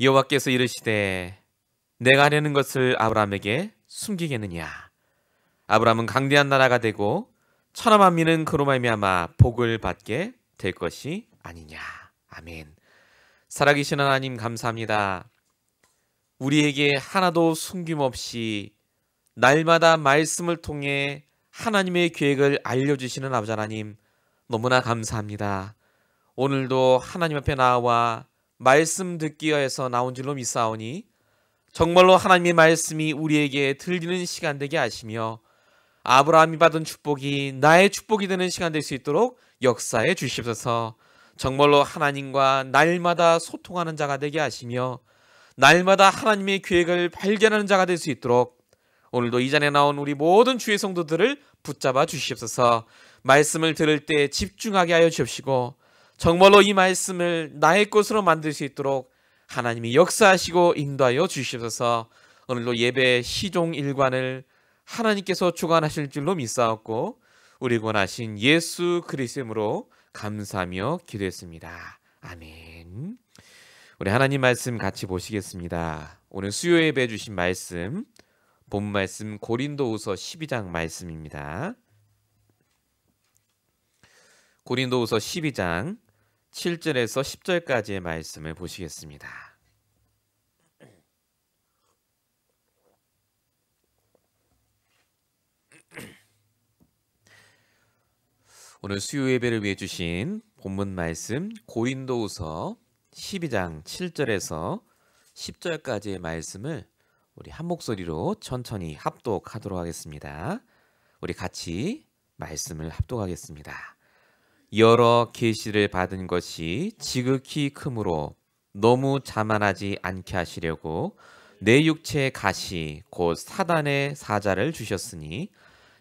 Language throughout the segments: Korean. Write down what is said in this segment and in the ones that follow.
여호와께서 이르시되 내가 하려는 것을 아브라함에게 숨기겠느냐. 아브라함은 강대한 나라가 되고 천하 만민은 그로 말미암아 복을 받게 될 것이 아니냐. 아멘. 살아계신 하나님 감사합니다. 우리에게 하나도 숨김없이 날마다 말씀을 통해 하나님의 계획을 알려주시는 아버지 하나님 너무나 감사합니다. 오늘도 하나님 앞에 나와 말씀 듣기 위해서 나온 줄로 믿사오니 정말로 하나님의 말씀이 우리에게 들리는 시간 되게 하시며 아브라함이 받은 축복이 나의 축복이 되는 시간 될 수 있도록 역사해 주시옵소서. 정말로 하나님과 날마다 소통하는 자가 되게 하시며 날마다 하나님의 계획을 발견하는 자가 될 수 있도록 오늘도 이 잔에 나온 우리 모든 주의 성도들을 붙잡아 주시옵소서. 말씀을 들을 때 집중하게 하여 주옵시고 정말로 이 말씀을 나의 것으로 만들 수 있도록 하나님이 역사하시고 인도하여 주시옵소서. 오늘도 예배 시종 일관을 하나님께서 주관하실 줄로 믿사옵고 우리 구원하신 예수 그리스도의 이름으로 감사하며 기도했습니다. 아멘. 우리 하나님 말씀 같이 보시겠습니다. 오늘 수요 예배 주신 말씀 본 말씀 고린도후서 12장 말씀입니다. 고린도후서 12장 7절에서 10절까지의 말씀을 보시겠습니다. 오늘 수요 예배를 위해 주신 본문 말씀 고린도후서 12장 7절에서 10절까지의 말씀을 우리 한 목소리로 천천히 합독하도록 하겠습니다. 우리 같이 말씀을 합독하겠습니다. 여러 계시를 받은 것이 지극히 크므로 너무 자만하지 않게 하시려고 내 육체의 가시 곧 사단의 사자를 주셨으니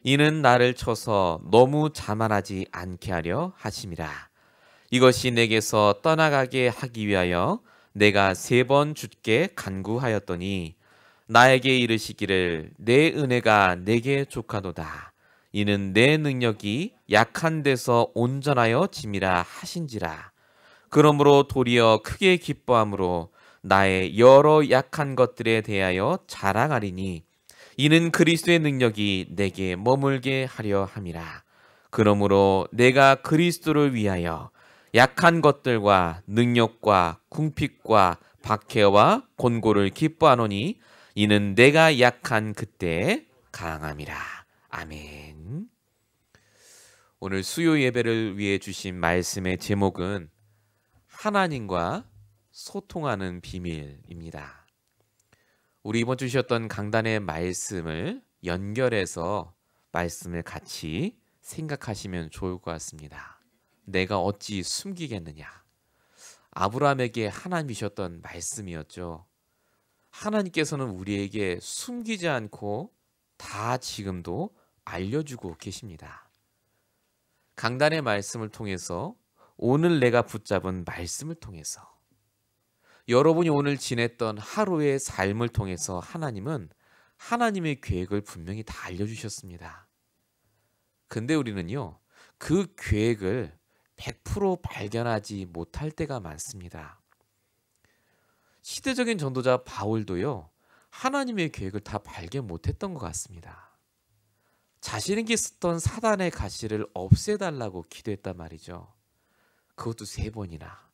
이는 나를 쳐서 너무 자만하지 않게 하려 하심이라. 이것이 내게서 떠나가게 하기 위하여 내가 3번 주께 간구하였더니 나에게 이르시기를 내 은혜가 내게 족하도다. 이는 내 능력이 약한 데서 온전하여 짐이라 하신지라. 그러므로 도리어 크게 기뻐함으로 나의 여러 약한 것들에 대하여 자랑하리니 이는 그리스도의 능력이 내게 머물게 하려 함이라. 그러므로 내가 그리스도를 위하여 약한 것들과 능력과 궁핍과 박해와 곤고를 기뻐하노니 이는 내가 약한 그때에 강함이라. 아멘. 오늘 수요 예배를 위해 주신 말씀의 제목은 하나님과 소통하는 비밀입니다. 우리 이번 주 주셨던 강단의 말씀을 연결해서 말씀을 같이 생각하시면 좋을 것 같습니다. 내가 어찌 숨기겠느냐. 아브라함에게 하나님이 주셨던 말씀이었죠. 하나님께서는 우리에게 숨기지 않고 다 지금도 알려주고 계십니다. 강단의 말씀을 통해서 오늘 내가 붙잡은 말씀을 통해서 여러분이 오늘 지냈던 하루의 삶을 통해서 하나님은 하나님의 계획을 분명히 다 알려주셨습니다. 근데 우리는요, 그 계획을 100% 발견하지 못할 때가 많습니다. 시대적인 전도자 바울도요, 하나님의 계획을 다 발견 못했던 것 같습니다. 자신에게 썼던 사단의 가시를 없애달라고 기도했단 말이죠. 그것도 3번이나.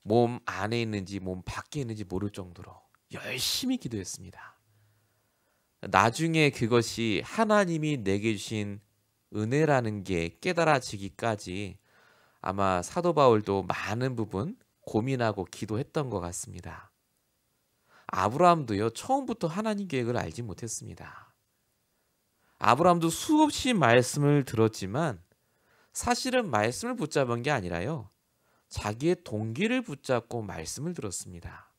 몸 안에 있는지 몸 밖에 있는지 모를 정도로 열심히 기도했습니다. 나중에 그것이 하나님이 내게 주신 은혜라는 게 깨달아지기까지 아마 사도 바울도 많은 부분 고민하고 기도했던 것 같습니다. 아브라함도요, 처음부터 하나님 계획을 알지 못했습니다. 아브라함도 수없이 말씀을 들었지만 사실은 말씀을 붙잡은 게 아니라요, 자기의 동기를 붙잡고 말씀을 들었습니다.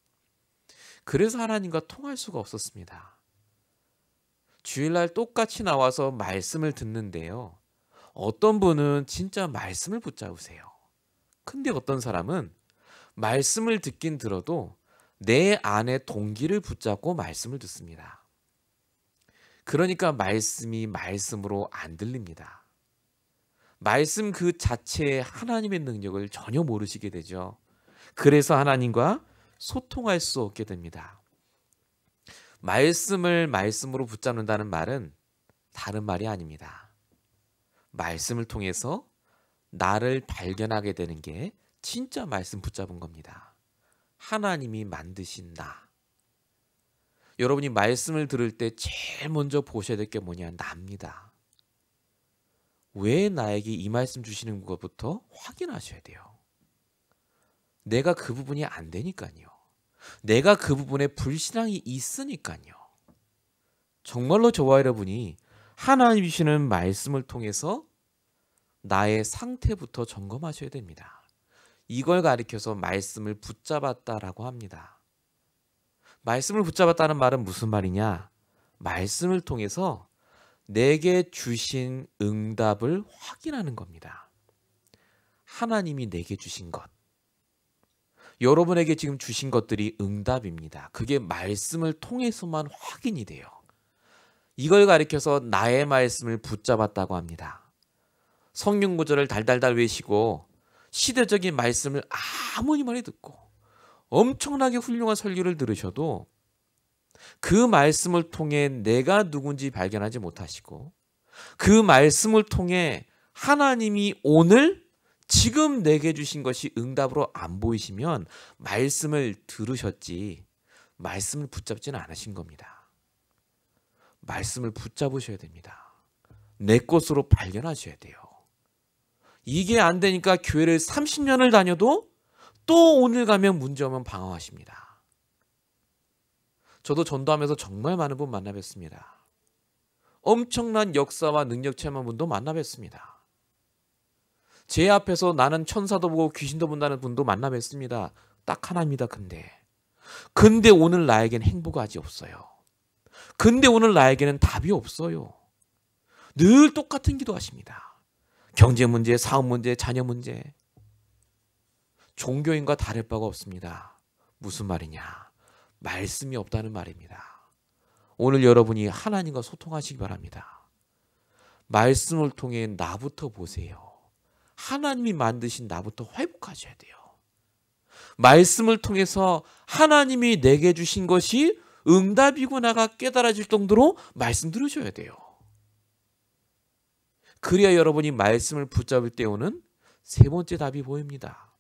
그래서 하나님과 통할 수가 없었습니다. 주일날 똑같이 나와서 말씀을 듣는데요, 어떤 분은 진짜 말씀을 붙잡으세요. 근데 어떤 사람은 말씀을 듣긴 들어도 내 안에 동기를 붙잡고 말씀을 듣습니다. 그러니까 말씀이 말씀으로 안 들립니다. 말씀 그 자체의 하나님의 능력을 전혀 모르시게 되죠. 그래서 하나님과 소통할 수 없게 됩니다. 말씀을 말씀으로 붙잡는다는 말은 다른 말이 아닙니다. 말씀을 통해서 나를 발견하게 되는 게 진짜 말씀 붙잡은 겁니다. 하나님이 만드신 나. 여러분이 말씀을 들을 때 제일 먼저 보셔야 될 게 뭐냐? 나입니다. 왜 나에게 이 말씀 주시는 것부터 확인하셔야 돼요. 내가 그 부분이 안 되니까요. 내가 그 부분에 불신앙이 있으니까요. 정말로 저와 여러분이 하나님 주시는 말씀을 통해서 나의 상태부터 점검하셔야 됩니다. 이걸 가리켜서 말씀을 붙잡았다라고 합니다. 말씀을 붙잡았다는 말은 무슨 말이냐? 말씀을 통해서 내게 주신 응답을 확인하는 겁니다. 하나님이 내게 주신 것. 여러분에게 지금 주신 것들이 응답입니다. 그게 말씀을 통해서만 확인이 돼요. 이걸 가리켜서 나의 말씀을 붙잡았다고 합니다. 성경 구절을 달달달 외시고 시대적인 말씀을 아무리 많이 듣고 엄청나게 훌륭한 설교를 들으셔도 그 말씀을 통해 내가 누군지 발견하지 못하시고 그 말씀을 통해 하나님이 오늘 지금 내게 주신 것이 응답으로 안 보이시면 말씀을 들으셨지 말씀을 붙잡지는 않으신 겁니다. 말씀을 붙잡으셔야 됩니다. 내 것으로 발견하셔야 돼요. 이게 안 되니까 교회를 30년을 다녀도 또 오늘 가면 문제오면 방황하십니다. 저도 전도하면서 정말 많은 분 만나 뵙습니다. 엄청난 역사와 능력 체험한 분도 만나 뵙습니다. 제 앞에서 나는 천사도 보고 귀신도 본다는 분도 만나 뵙습니다. 딱 하나입니다. 근데 오늘 나에겐 행복이 없어요. 근데 오늘 나에게는 답이 없어요. 늘 똑같은 기도하십니다. 경제 문제, 사업 문제, 자녀 문제. 종교인과 다를 바가 없습니다. 무슨 말이냐? 말씀이 없다는 말입니다. 오늘 여러분이 하나님과 소통하시기 바랍니다. 말씀을 통해 나부터 보세요. 하나님이 만드신 나부터 회복하셔야 돼요. 말씀을 통해서 하나님이 내게 주신 것이 응답이구나가 깨달아질 정도로 말씀 들으셔야 돼요. 그래야 여러분이 말씀을 붙잡을 때 오는 세 번째 답이 보입니다.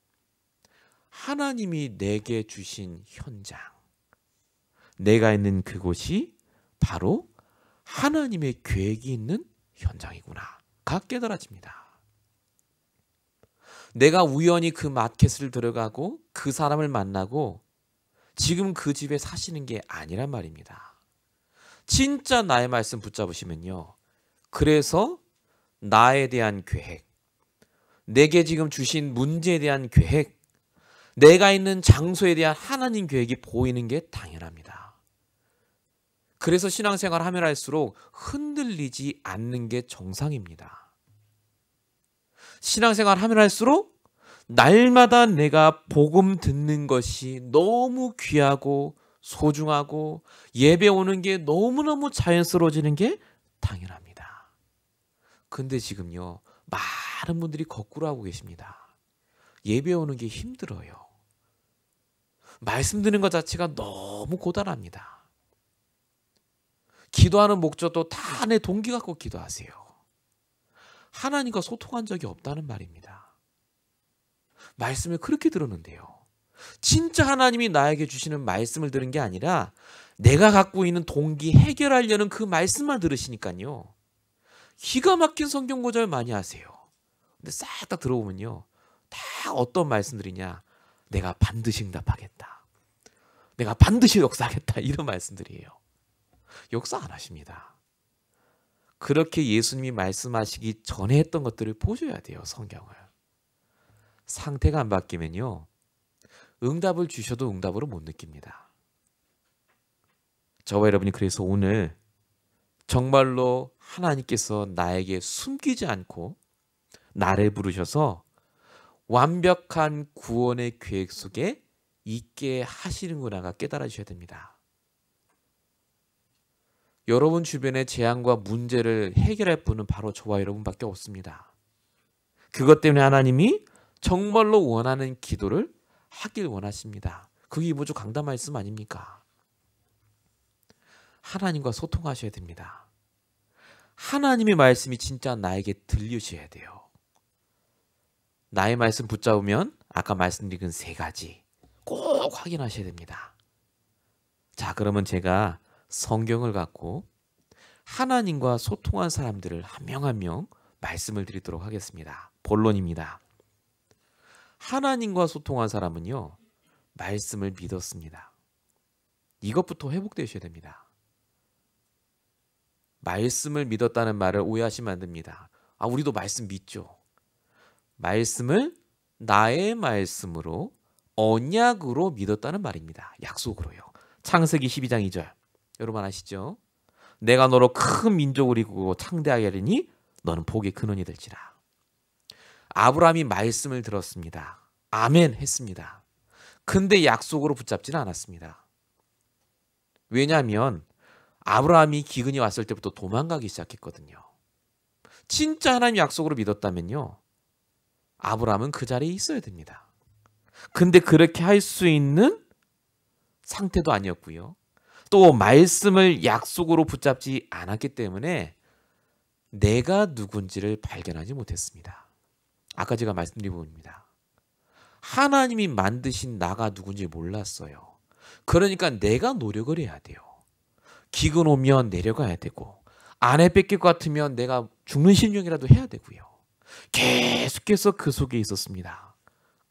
하나님이 내게 주신 현장. 내가 있는 그곳이 바로 하나님의 계획이 있는 현장이구나가 깨달아집니다. 내가 우연히 그 마켓을 들어가고 그 사람을 만나고 지금 그 집에 사시는 게 아니란 말입니다. 진짜 나의 말씀 붙잡으시면요. 그래서 나에 대한 계획, 내게 지금 주신 문제에 대한 계획, 내가 있는 장소에 대한 하나님 계획이 보이는 게 당연합니다. 그래서 신앙생활 하면 할수록 흔들리지 않는 게 정상입니다. 신앙생활 하면 할수록 날마다 내가 복음 듣는 것이 너무 귀하고 소중하고 예배 오는 게 너무너무 자연스러워지는 게 당연합니다. 근데 지금요, 많은 분들이 거꾸로 하고 계십니다. 예배 오는 게 힘들어요. 말씀 듣는 것 자체가 너무 고단합니다. 기도하는 목적도 다 내 동기 갖고 기도하세요. 하나님과 소통한 적이 없다는 말입니다. 말씀을 그렇게 들었는데요. 진짜 하나님이 나에게 주시는 말씀을 들은 게 아니라 내가 갖고 있는 동기 해결하려는 그 말씀만 들으시니까요. 기가 막힌 성경 구절 많이 하세요. 근데 싹 다 들어보면요. 다 어떤 말씀들이냐. 내가 반드시 응답하겠다. 내가 반드시 역사하겠다. 이런 말씀들이에요. 역사 안 하십니다. 그렇게 예수님이 말씀하시기 전에 했던 것들을 보셔야 돼요. 성경을. 상태가 안 바뀌면요. 응답을 주셔도 응답으로 못 느낍니다. 저와 여러분이 그래서 오늘 정말로 하나님께서 나에게 숨기지 않고 나를 부르셔서 완벽한 구원의 계획 속에 있게 하시는구나가 깨달아 주셔야 됩니다. 여러분 주변의 재앙과 문제를 해결할 분은 바로 저와 여러분밖에 없습니다. 그것 때문에 하나님이 정말로 원하는 기도를 하길 원하십니다. 그게 뭐죠? 강단 말씀 아닙니까? 하나님과 소통하셔야 됩니다. 하나님의 말씀이 진짜 나에게 들려셔야 돼요. 나의 말씀 붙잡으면 아까 말씀드린 세 가지 꼭 확인하셔야 됩니다. 자, 그러면 제가 성경을 갖고 하나님과 소통한 사람들을 한 명 한 명 말씀을 드리도록 하겠습니다. 본론입니다. 하나님과 소통한 사람은요, 말씀을 믿었습니다. 이것부터 회복되셔야 됩니다. 말씀을 믿었다는 말을 오해하시면 안 됩니다. 아, 우리도 말씀 믿죠. 말씀을 나의 말씀으로 언약으로 믿었다는 말입니다. 약속으로요. 창세기 12장 2절. 여러분 아시죠? 내가 너로 큰 민족을 이루고 창대하게 하리니 너는 복의 근원이 될지라. 아브라함이 말씀을 들었습니다. 아멘 했습니다. 근데 약속으로 붙잡지는 않았습니다. 왜냐하면 아브라함이 기근이 왔을 때부터 도망가기 시작했거든요. 진짜 하나님 약속으로 믿었다면요, 아브라함은 그 자리에 있어야 됩니다. 근데 그렇게 할 수 있는 상태도 아니었고요. 또 말씀을 약속으로 붙잡지 않았기 때문에 내가 누군지를 발견하지 못했습니다. 아까 제가 말씀드린 부분입니다. 하나님이 만드신 나가 누군지 몰랐어요. 그러니까 내가 노력을 해야 돼요. 기근 오면 내려가야 되고, 아내 뺏길 것 같으면 내가 죽는 심령이라도 해야 되고요. 계속해서 그 속에 있었습니다.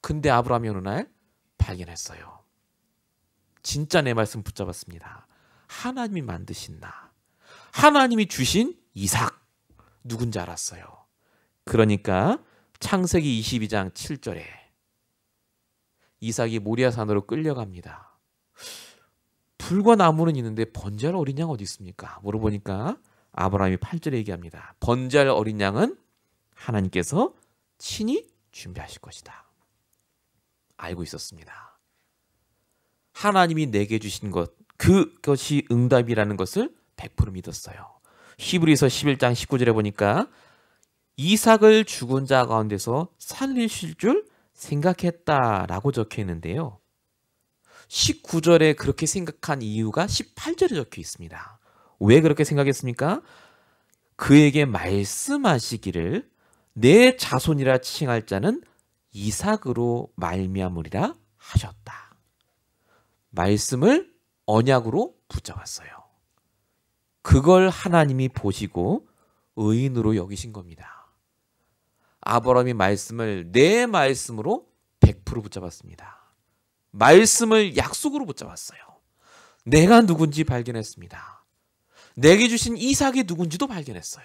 근데 아브라함이 어느 날 발견했어요. 진짜 내 말씀 붙잡았습니다. 하나님이 만드신 나, 하나님이 주신 이삭, 누군지 알았어요. 그러니까 창세기 22장 7절에 이삭이 모리아산으로 끌려갑니다. 불과 나무는 있는데 번제할 어린 양 어디 있습니까? 물어보니까 아브라함이 8절에 얘기합니다. 번제할 어린 양은 하나님께서 친히 준비하실 것이다. 알고 있었습니다. 하나님이 내게 주신 것, 그것이 응답이라는 것을 100% 믿었어요. 히브리서 11장 19절에 보니까 이삭을 죽은 자 가운데서 살리실 줄 생각했다라고 적혀 있는데요. 19절에 그렇게 생각한 이유가 18절에 적혀 있습니다. 왜 그렇게 생각했습니까? 그에게 말씀하시기를 내 자손이라 칭할 자는 이삭으로 말미암으리라 하셨다. 말씀을 언약으로 붙잡았어요. 그걸 하나님이 보시고 의인으로 여기신 겁니다. 아브라함이 말씀을 내 말씀으로 100% 붙잡았습니다. 말씀을 약속으로 붙잡았어요. 내가 누군지 발견했습니다. 내게 주신 이삭이 누군지도 발견했어요.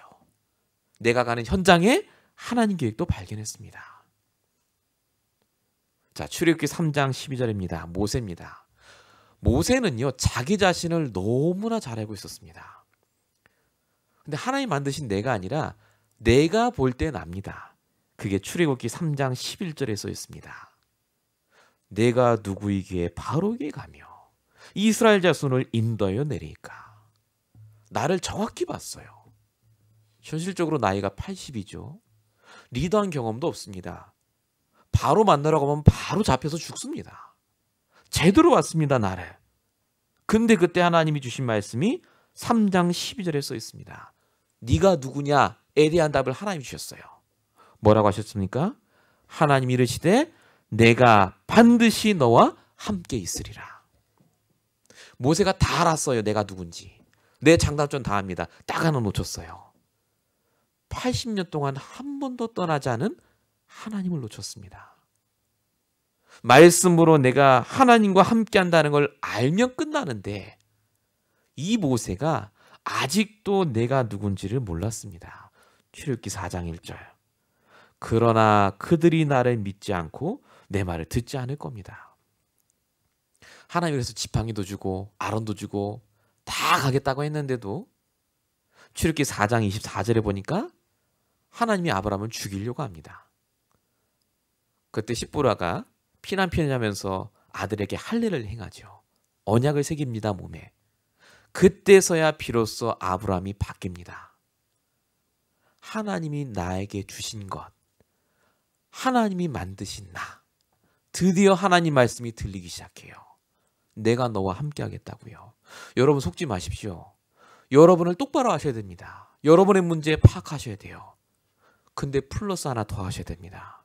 내가 가는 현장에 하나님 계획도 발견했습니다. 자, 출애굽기 3장 12절입니다. 모세입니다. 모세는요, 자기 자신을 너무나 잘 알고 있었습니다. 근데 하나님 만드신 내가 아니라 내가 볼 때 납니다. 그게 출애굽기 3장 11절에 써 있습니다. 내가 누구이기에 바로에게 가며 이스라엘 자손을 인도하여 내리까. 나를 정확히 봤어요. 현실적으로 나이가 80이죠. 리더한 경험도 없습니다. 바로 만나러 가면 바로 잡혀서 죽습니다. 제대로 왔습니다, 나를. 근데 그때 하나님이 주신 말씀이 3장 12절에 써 있습니다. 네가 누구냐에 대한 답을 하나님이 주셨어요. 뭐라고 하셨습니까? 하나님이 이르시되 내가 반드시 너와 함께 있으리라. 모세가 다 알았어요. 내가 누군지. 내 장단점 다 압니다. 딱 하나 놓쳤어요. 80년 동안 한 번도 떠나지 않은 하나님을 놓쳤습니다. 말씀으로 내가 하나님과 함께 한다는 걸 알면 끝나는데 이 모세가 아직도 내가 누군지를 몰랐습니다. 출애굽기 4장 1절. 그러나 그들이 나를 믿지 않고 내 말을 듣지 않을 겁니다. 하나님이 그래서 지팡이도 주고 아론도 주고 다 가겠다고 했는데도 출애굽기 4장 24절에 보니까 하나님이 아브라함을 죽이려고 합니다. 그때 십보라가 피난하면서 아들에게 할례를 행하죠. 언약을 새깁니다, 몸에. 그때서야 비로소 아브라함이 바뀝니다. 하나님이 나에게 주신 것, 하나님이 만드신 나, 드디어 하나님 말씀이 들리기 시작해요. 내가 너와 함께 하겠다고요. 여러분 속지 마십시오. 여러분을 똑바로 하셔야 됩니다. 여러분의 문제 파악하셔야 돼요. 근데 플러스 하나 더 하셔야 됩니다.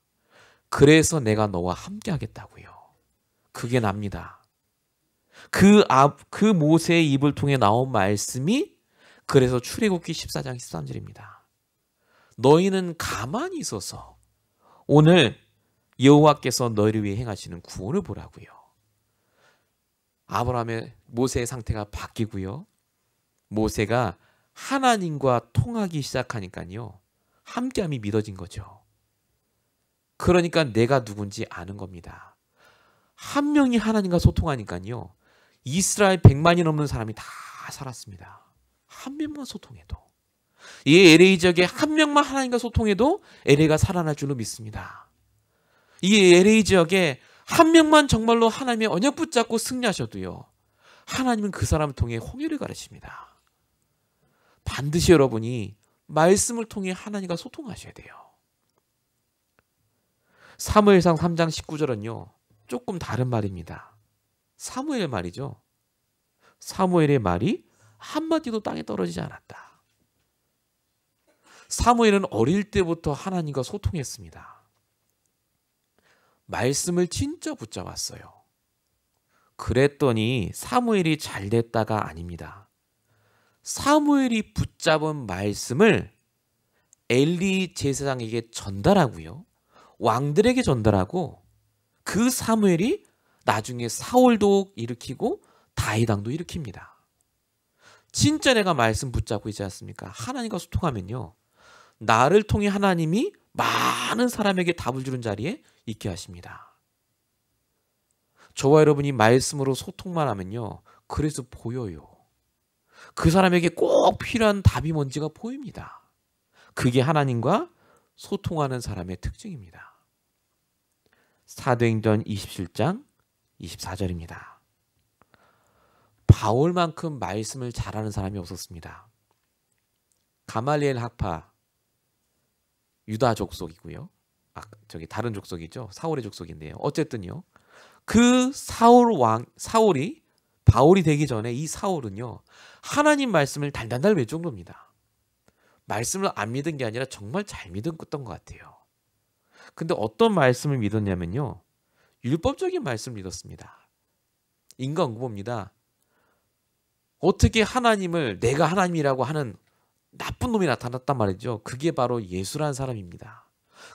그래서 내가 너와 함께 하겠다고요. 그게 납니다. 그 모세의 입을 통해 나온 말씀이 그래서 출애굽기 14장 13절입니다. 너희는 가만히 있어서 오늘 여호와께서 너희를 위해 행하시는 구원을 보라고요. 아브라함의 모세의 상태가 바뀌고요. 모세가 하나님과 통하기 시작하니까요. 함께함이 믿어진 거죠. 그러니까 내가 누군지 아는 겁니다. 한 명이 하나님과 소통하니까요. 이스라엘 100만이 넘는 사람이 다 살았습니다. 한 명만 소통해도. 이 LA 지역에 한 명만 하나님과 소통해도 LA가 살아날 줄로 믿습니다. 이 LA 지역에 한 명만 정말로 하나님의 언약 붙잡고 승리하셔도요. 하나님은 그 사람을 통해 홍해를 가르칩니다. 반드시 여러분이 말씀을 통해 하나님과 소통하셔야 돼요. 사무엘상 3장 19절은요. 조금 다른 말입니다. 사무엘 말이죠. 사무엘의 말이 한마디도 땅에 떨어지지 않았다. 사무엘은 어릴 때부터 하나님과 소통했습니다. 말씀을 진짜 붙잡았어요. 그랬더니 사무엘이 잘 됐다가 아닙니다. 사무엘이 붙잡은 말씀을 엘리 제사장에게 전달하고요. 왕들에게 전달하고 그 사무엘이 나중에 사울도 일으키고 다윗 왕도 일으킵니다. 진짜 내가 말씀 붙잡고 있지 않습니까? 하나님과 소통하면요. 나를 통해 하나님이 많은 사람에게 답을 주는 자리에 있게 하십니다. 저와 여러분이 말씀으로 소통만 하면요. 그래서 보여요. 그 사람에게 꼭 필요한 답이 뭔지가 보입니다. 그게 하나님과 소통하는 사람의 특징입니다. 사도행전 27장 24절입니다. 바울만큼 말씀을 잘하는 사람이 없었습니다. 가말리엘 학파 유다 족속이고요. 다른 족속이죠. 사울의 족속인데요. 어쨌든요. 그 사울이 바울이 되기 전에 이 사울은요. 하나님 말씀을 달달달 외울 정도입니다. 말씀을 안 믿은 게 아니라 정말 잘 믿었던 것 같아요. 근데 어떤 말씀을 믿었냐면요. 율법적인 말씀을 믿었습니다. 인간응보입니다. 어떻게 하나님을 내가 하나님이라고 하는 나쁜 놈이 나타났단 말이죠. 그게 바로 예수라는 사람입니다.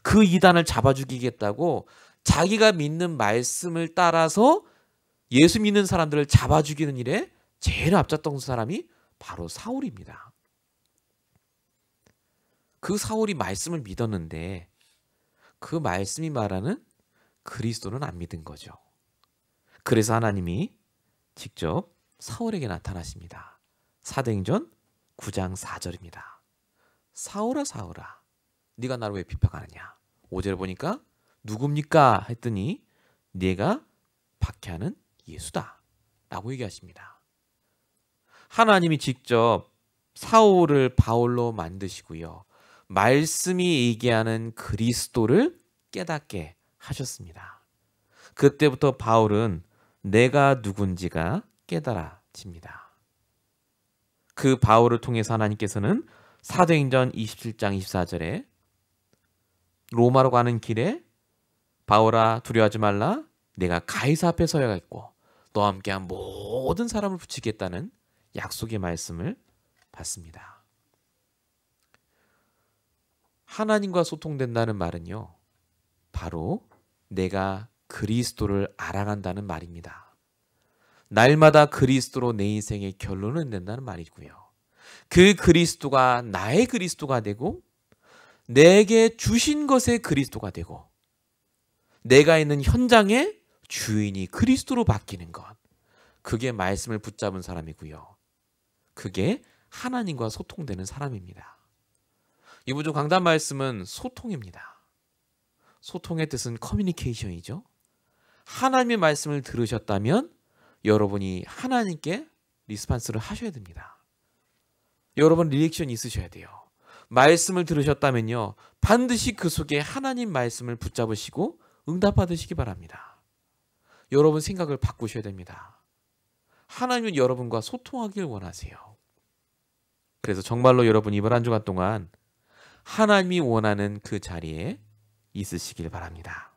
그 이단을 잡아 죽이겠다고 자기가 믿는 말씀을 따라서 예수 믿는 사람들을 잡아 죽이는 일에 제일 앞섰던 사람이 바로 사울입니다. 그 사울이 말씀을 믿었는데 그 말씀이 말하는 그리스도는 안 믿은 거죠. 그래서 하나님이 직접 사울에게 나타나십니다. 사도행전 9장 4절입니다. 사울아 사울아 네가 나를 왜 비방하느냐. 5절 보니까 누굽니까 했더니 네가 박해하는 예수다 라고 얘기하십니다. 하나님이 직접 사울을 바울로 만드시고요. 말씀이 얘기하는 그리스도를 깨닫게 하셨습니다. 그때부터 바울은 내가 누군지가 깨달아집니다. 그 바울을 통해서 하나님께서는 사도행전 27장 24절에 로마로 가는 길에 바울아 두려워하지 말라 내가 가이사 앞에 서야겠고 너와 함께한 모든 사람을 붙이겠다는 약속의 말씀을 받습니다. 하나님과 소통된다는 말은요. 바로 내가 그리스도를 알아간다는 말입니다. 날마다 그리스도로 내 인생의 결론을 낸다는 말이고요. 그 그리스도가 나의 그리스도가 되고 내게 주신 것의 그리스도가 되고 내가 있는 현장의 주인이 그리스도로 바뀌는 것. 그게 말씀을 붙잡은 사람이고요. 그게 하나님과 소통되는 사람입니다. 이번 주 강단 말씀은 소통입니다. 소통의 뜻은 커뮤니케이션이죠. 하나님의 말씀을 들으셨다면 여러분이 하나님께 리스판스를 하셔야 됩니다. 여러분 리액션이 있으셔야 돼요. 말씀을 들으셨다면요. 반드시 그 속에 하나님 말씀을 붙잡으시고 응답받으시기 바랍니다. 여러분 생각을 바꾸셔야 됩니다. 하나님은 여러분과 소통하길 원하세요. 그래서 정말로 여러분 이번 한 주간 동안 하나님이 원하는 그 자리에 있으시길 바랍니다.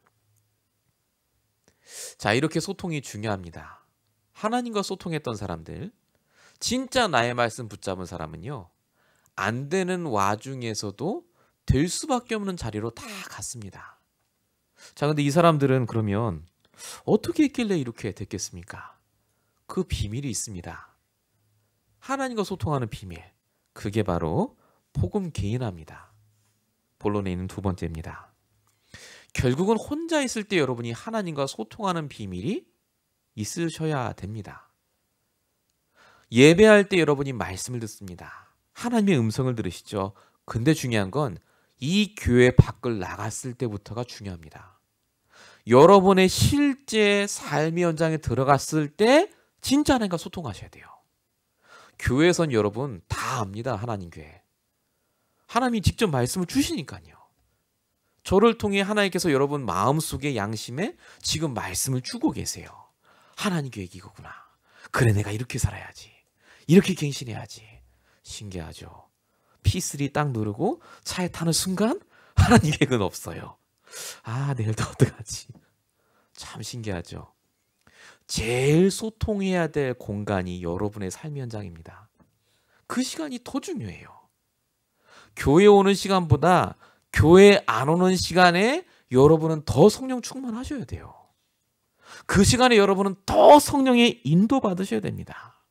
자, 이렇게 소통이 중요합니다. 하나님과 소통했던 사람들, 진짜 나의 말씀 붙잡은 사람은요, 안 되는 와중에서도 될 수밖에 없는 자리로 다 갔습니다. 자, 근데 이 사람들은 그러면 어떻게 했길래 이렇게 됐겠습니까? 그 비밀이 있습니다. 하나님과 소통하는 비밀. 그게 바로 복음 개인화입니다. 본론에 있는 두 번째입니다. 결국은 혼자 있을 때 여러분이 하나님과 소통하는 비밀이 있으셔야 됩니다. 예배할 때 여러분이 말씀을 듣습니다. 하나님의 음성을 들으시죠. 근데 중요한 건 이 교회 밖을 나갔을 때부터가 중요합니다. 여러분의 실제 삶의 현장에 들어갔을 때 진짜 하나님과 소통하셔야 돼요. 교회에선 여러분 다 압니다. 하나님 교회. 하나님이 직접 말씀을 주시니까요. 저를 통해 하나님께서 여러분 마음속에 양심에 지금 말씀을 주고 계세요. 하나님 계획이 이거구나. 그래, 내가 이렇게 살아야지. 이렇게 갱신해야지. 신기하죠. P3 딱 누르고 차에 타는 순간 하나님 계획은 없어요. 아, 내일도 어떡하지? 참 신기하죠. 제일 소통해야 될 공간이 여러분의 삶의 현장입니다. 그 시간이 더 중요해요. 교회 오는 시간보다 교회 안 오는 시간에 여러분은 더 성령 충만하셔야 돼요. 그 시간에 여러분은 더 성령의 인도 받으셔야 됩니다.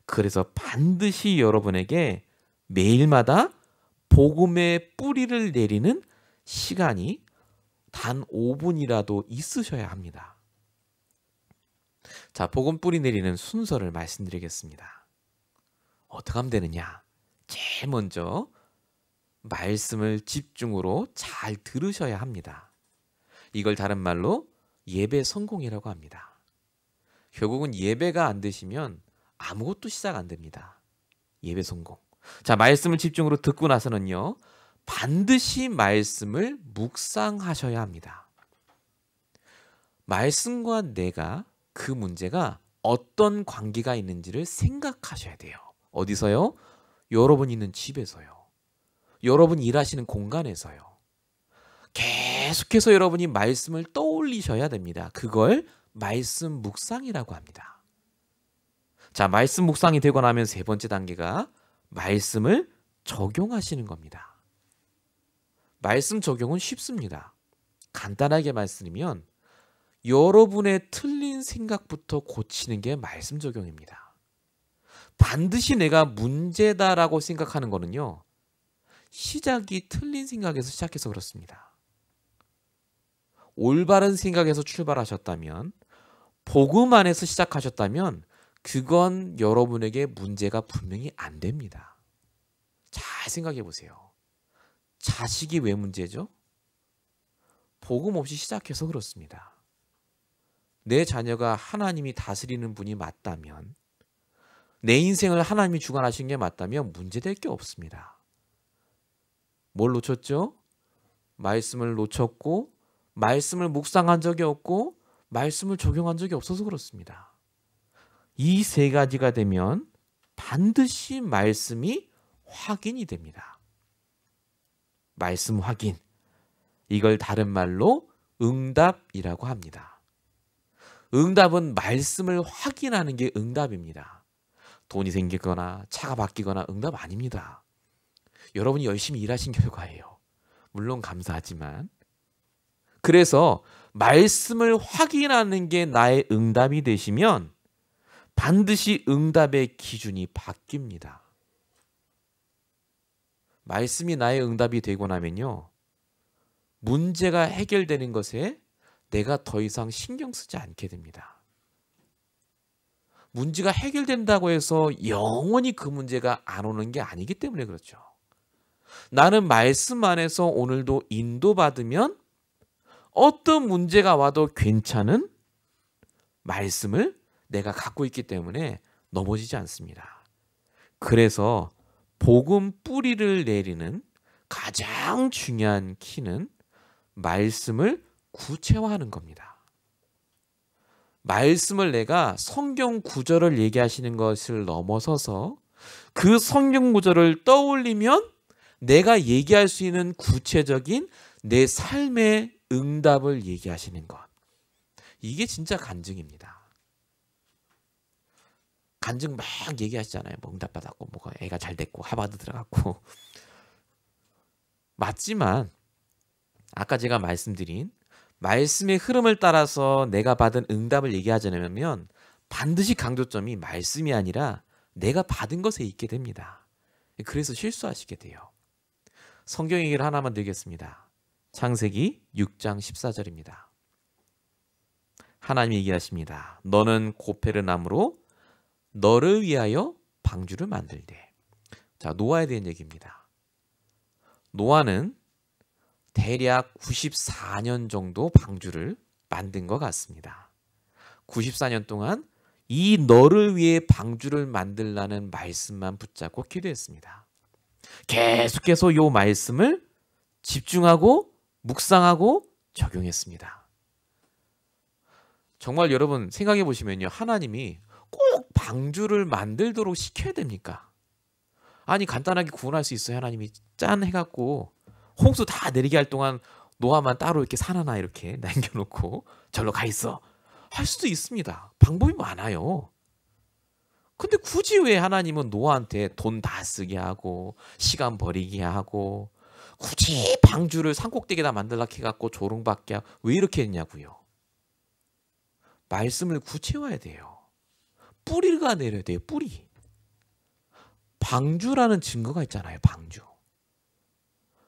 그래서 반드시 여러분에게 매일마다 복음의 뿌리를 내리는 시간이 단 5분이라도 있으셔야 합니다. 자, 복음 뿌리 내리는 순서를 말씀드리겠습니다. 어떻게 하면 되느냐? 제일 먼저 말씀을 집중으로 잘 들으셔야 합니다. 이걸 다른 말로 예배 성공이라고 합니다. 결국은 예배가 안 되시면 아무것도 시작 안 됩니다. 예배 성공. 자, 말씀을 집중으로 듣고 나서는요, 반드시 말씀을 묵상하셔야 합니다. 말씀과 내가 그 문제가 어떤 관계가 있는지를 생각하셔야 돼요. 어디서요? 여러분 있는 집에서요. 여러분 일하시는 공간에서요. 계속해서 여러분이 말씀을 떠올리셔야 됩니다. 그걸 말씀 묵상이라고 합니다. 자, 말씀 묵상이 되고 나면 세 번째 단계가 말씀을 적용하시는 겁니다. 말씀 적용은 쉽습니다. 간단하게 말씀드리면 여러분의 틀린 생각부터 고치는 게 말씀 적용입니다. 반드시 내가 문제다라고 생각하는 거는요, 시작이 틀린 생각에서 시작해서 그렇습니다. 올바른 생각에서 출발하셨다면, 복음 안에서 시작하셨다면 그건 여러분에게 문제가 분명히 안 됩니다. 잘 생각해 보세요. 자식이 왜 문제죠? 복음 없이 시작해서 그렇습니다. 내 자녀가 하나님이 다스리는 분이 맞다면, 내 인생을 하나님이 주관하신 게 맞다면 문제될 게 없습니다. 뭘 놓쳤죠? 말씀을 놓쳤고, 말씀을 묵상한 적이 없고, 말씀을 적용한 적이 없어서 그렇습니다. 이 세 가지가 되면 반드시 말씀이 확인이 됩니다. 말씀 확인. 이걸 다른 말로 응답이라고 합니다. 응답은 말씀을 확인하는 게 응답입니다. 돈이 생기거나 차가 바뀌거나 응답 아닙니다. 여러분이 열심히 일하신 결과예요. 물론 감사하지만. 그래서 말씀을 확인하는 게 나의 응답이 되시면 반드시 응답의 기준이 바뀝니다. 말씀이 나의 응답이 되고 나면요, 문제가 해결되는 것에 내가 더 이상 신경 쓰지 않게 됩니다. 문제가 해결된다고 해서 영원히 그 문제가 안 오는 게 아니기 때문에 그렇죠. 나는 말씀 안에서 오늘도 인도받으면 어떤 문제가 와도 괜찮은 말씀을 내가 갖고 있기 때문에 넘어지지 않습니다. 그래서 복음 뿌리를 내리는 가장 중요한 키는 말씀을 구체화하는 겁니다. 말씀을 내가 성경 구절을 얘기하시는 것을 넘어서서 그 성경 구절을 떠올리면 내가 얘기할 수 있는 구체적인 내 삶의 응답을 얘기하시는 것. 이게 진짜 간증입니다. 간증 막 얘기하시잖아요. 뭐 응답받았고 뭐가 애가 잘 됐고 하버드 들어갔고. 맞지만 아까 제가 말씀드린 말씀의 흐름을 따라서 내가 받은 응답을 얘기하지 않으면 반드시 강조점이 말씀이 아니라 내가 받은 것에 있게 됩니다. 그래서 실수하시게 돼요. 성경 얘기를 하나만 드리겠습니다. 창세기 6장 14절입니다. 하나님이 얘기하십니다. 너는 고페르 나무로 너를 위하여 방주를 만들되. 자, 노아에 대한 얘기입니다. 노아는 대략 94년 정도 방주를 만든 것 같습니다. 94년 동안 이 너를 위해 방주를 만들라는 말씀만 붙잡고 기도했습니다. 계속해서 이 말씀을 집중하고 묵상하고 적용했습니다. 정말 여러분 생각해 보시면요. 하나님이 꼭 방주를 만들도록 시켜야 됩니까? 아니 간단하게 구원할 수 있어요. 하나님이 짠 해갖고 홍수 다 내리게 할 동안 노아만 따로 이렇게 산 하나 이렇게 남겨놓고 절로 가 있어. 할 수도 있습니다. 방법이 많아요. 근데 굳이 왜 하나님은 노아한테 돈 다 쓰게 하고 시간 버리게 하고 굳이 방주를 산꼭대기에다 만들라 해갖고 조롱받게 하고 왜 이렇게 했냐고요. 말씀을 구체화해야 돼요. 뿌리가 내려야 돼요. 뿌리. 방주라는 증거가 있잖아요. 방주.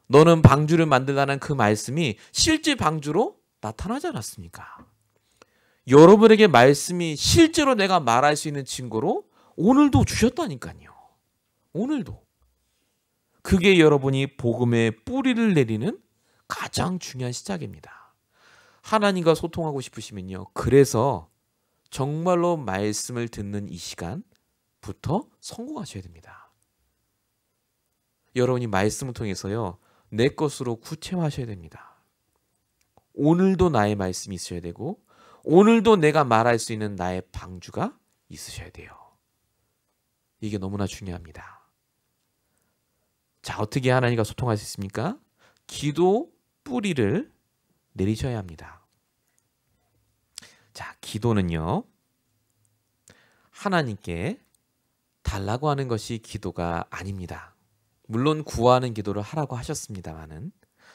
너는 방주를 만들라는 그 말씀이 실제 방주로 나타나지 않았습니까? 여러분에게 말씀이 실제로 내가 말할 수 있는 증거로 오늘도 주셨다니까요. 오늘도. 그게 여러분이 복음의 뿌리를 내리는 가장 중요한 시작입니다. 하나님과 소통하고 싶으시면요. 그래서 정말로 말씀을 듣는 이 시간부터 성공하셔야 됩니다. 여러분이 말씀을 통해서요. 내 것으로 구체화하셔야 됩니다. 오늘도 나의 말씀이 있어야 되고 오늘도 내가 말할 수 있는 나의 방주가 있으셔야 돼요. 이게 너무나 중요합니다. 자, 어떻게 하나님과 소통할 수 있습니까? 기도 뿌리를 내리셔야 합니다. 자, 기도는요. 하나님께 달라고 하는 것이 기도가 아닙니다. 물론 구하는 기도를 하라고 하셨습니다만은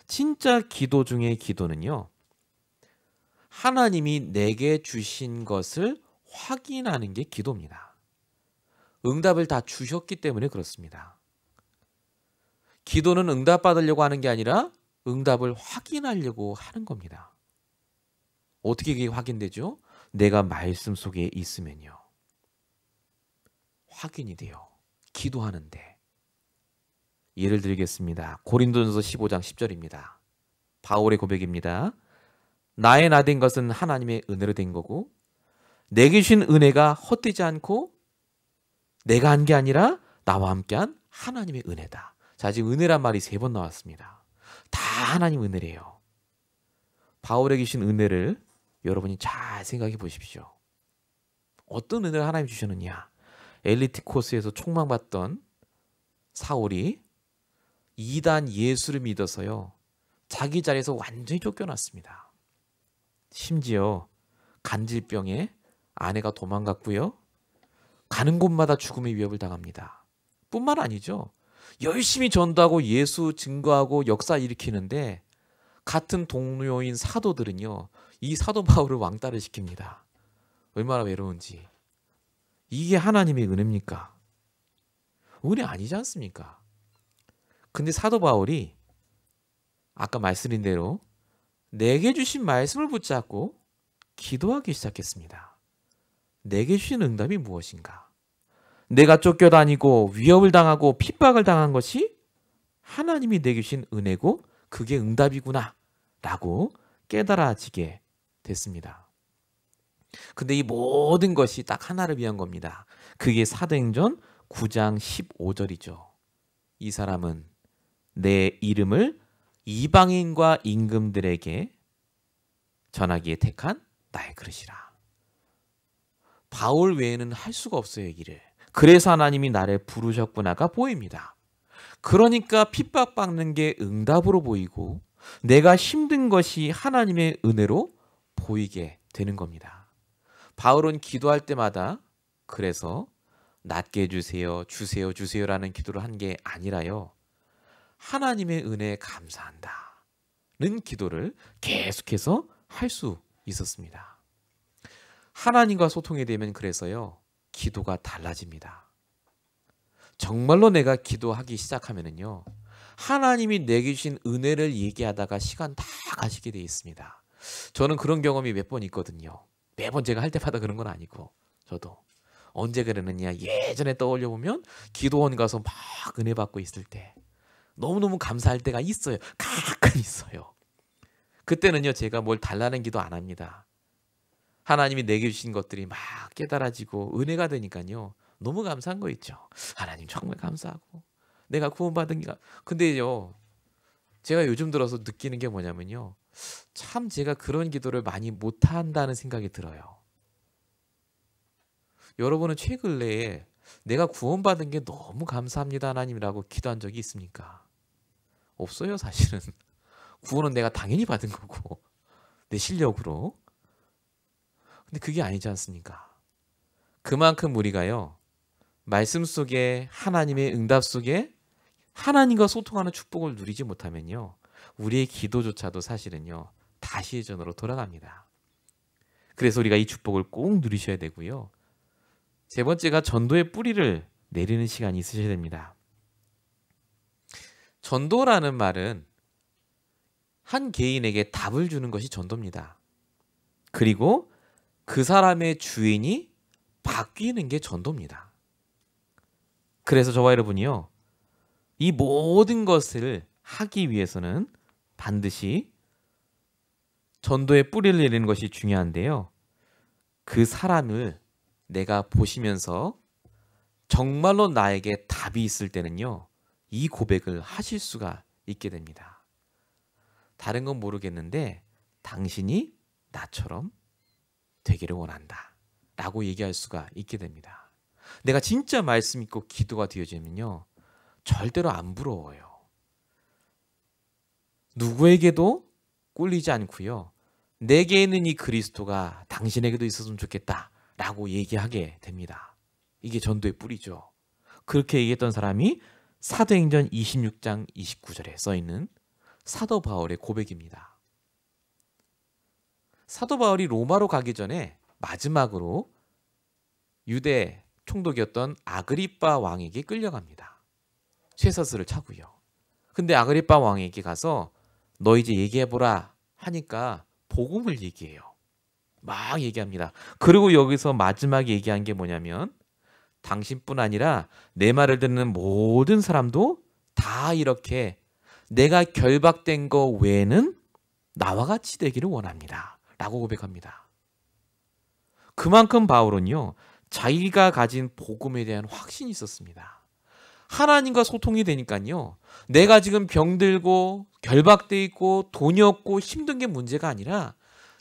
진짜 기도 중의 기도는요. 하나님이 내게 주신 것을 확인하는 게 기도입니다. 응답을 다 주셨기 때문에 그렇습니다. 기도는 응답받으려고 하는 게 아니라 응답을 확인하려고 하는 겁니다. 어떻게 그게 확인되죠? 내가 말씀 속에 있으면요. 확인이 돼요. 기도하는데. 예를 들겠습니다. 고린도전서 15장 10절입니다. 바울의 고백입니다. 나의 나 된 것은 하나님의 은혜로 된 거고 내게 주신 은혜가 헛되지 않고 내가 한 게 아니라 나와 함께한 하나님의 은혜다. 자, 지금 은혜란 말이 3번 나왔습니다. 다 하나님 은혜래요. 바울에게 주신 은혜를 여러분이 잘 생각해 보십시오. 어떤 은혜를 하나님이 주셨느냐. 엘리트 코스에서 총망받던 사울이 이단 예수를 믿어서요. 자기 자리에서 완전히 쫓겨났습니다. 심지어 간질병에 아내가 도망갔고요. 가는 곳마다 죽음의 위협을 당합니다. 뿐만 아니죠. 열심히 전도하고 예수 증거하고 역사 일으키는데 같은 동료인 사도들은요. 이 사도 바울을 왕따를 시킵니다. 얼마나 외로운지. 이게 하나님의 은혜입니까? 은혜 아니지 않습니까? 근데 사도 바울이 아까 말씀드린 대로 내게 주신 말씀을 붙잡고 기도하기 시작했습니다. 내게 주신 응답이 무엇인가? 내가 쫓겨다니고 위협을 당하고 핍박을 당한 것이 하나님이 내게 주신 은혜고 그게 응답이구나 라고 깨달아지게 됐습니다. 근데 이 모든 것이 딱 하나를 위한 겁니다. 그게 사도행전 9장 15절이죠. 이 사람은 내 이름을 이방인과 임금들에게 전하기에 택한 나의 그릇이라. 바울 외에는 할 수가 없어요, 이 일을. 그래서 하나님이 나를 부르셨구나가 보입니다. 그러니까 핍박받는 게 응답으로 보이고 내가 힘든 것이 하나님의 은혜로 보이게 되는 겁니다. 바울은 기도할 때마다 그래서 낫게 해주세요, 주세요, 주세요라는 기도를 한 게 아니라요. 하나님의 은혜에 감사한다는 기도를 계속해서 할 수 있었습니다. 하나님과 소통이 되면 그래서요, 기도가 달라집니다. 정말로 내가 기도하기 시작하면은요, 하나님이 내게 주신 은혜를 얘기하다가 시간 다 가시게 돼 있습니다. 저는 그런 경험이 몇 번 있거든요. 매번 제가 할 때마다 그런 건 아니고, 저도 언제 그러느냐, 예전에 떠올려 보면 기도원 가서 막 은혜 받고 있을 때 너무너무 감사할 때가 있어요. 가끔 있어요. 그때는요, 제가 뭘 달라는 기도 안 합니다. 하나님이 내게 주신 것들이 막 깨달아지고 은혜가 되니까요, 너무 감사한 거 있죠. 하나님 정말 감사하고 내가 구원받은 게. 근데요, 제가 요즘 들어서 느끼는 게 뭐냐면요, 참 제가 그런 기도를 많이 못한다는 생각이 들어요. 여러분은 최근 내에 내가 구원받은 게 너무 감사합니다 하나님이라고 기도한 적이 있습니까? 없어요, 사실은. 구원은 내가 당연히 받은 거고 내 실력으로. 근데 그게 아니지 않습니까? 그만큼 우리가요, 말씀 속에 하나님의 응답 속에 하나님과 소통하는 축복을 누리지 못하면요, 우리의 기도조차도 사실은요, 다시 예전으로 돌아갑니다. 그래서 우리가 이 축복을 꼭 누리셔야 되고요. 세 번째가 전도의 뿌리를 내리는 시간이 있으셔야 됩니다. 전도라는 말은 한 개인에게 답을 주는 것이 전도입니다. 그리고 그 사람의 주인이 바뀌는 게 전도입니다. 그래서 저와 여러분이요, 이 모든 것을 하기 위해서는 반드시 전도의 뿌리를 내리는 것이 중요한데요. 그 사람을 내가 보시면서 정말로 나에게 답이 있을 때는요, 이 고백을 하실 수가 있게 됩니다. 다른 건 모르겠는데 당신이 나처럼 되기를 원한다 라고 얘기할 수가 있게 됩니다. 내가 진짜 말씀 있고 기도가 되어지면요, 절대로 안 부러워요. 누구에게도 꿀리지 않고요, 내게 있는 이 그리스도가 당신에게도 있었으면 좋겠다 라고 얘기하게 됩니다. 이게 전도의 뿌리죠. 그렇게 얘기했던 사람이 사도행전 26장 29절에 써있는 사도 바울의 고백입니다. 사도 바울이 로마로 가기 전에 마지막으로 유대 총독이었던 아그리빠 왕에게 끌려갑니다. 쇠사슬을 차고요. 근데 아그리빠 왕에게 가서 너 이제 얘기해보라 하니까 복음을 얘기해요. 막 얘기합니다. 그리고 여기서 마지막에 얘기한 게 뭐냐면, 당신뿐 아니라 내 말을 듣는 모든 사람도 다 이렇게 내가 결박된 거 외에는 나와 같이 되기를 원합니다 라고 고백합니다. 그만큼 바울은요, 자기가 가진 복음에 대한 확신이 있었습니다. 하나님과 소통이 되니까요, 내가 지금 병들고 결박돼 있고 돈이 없고 힘든 게 문제가 아니라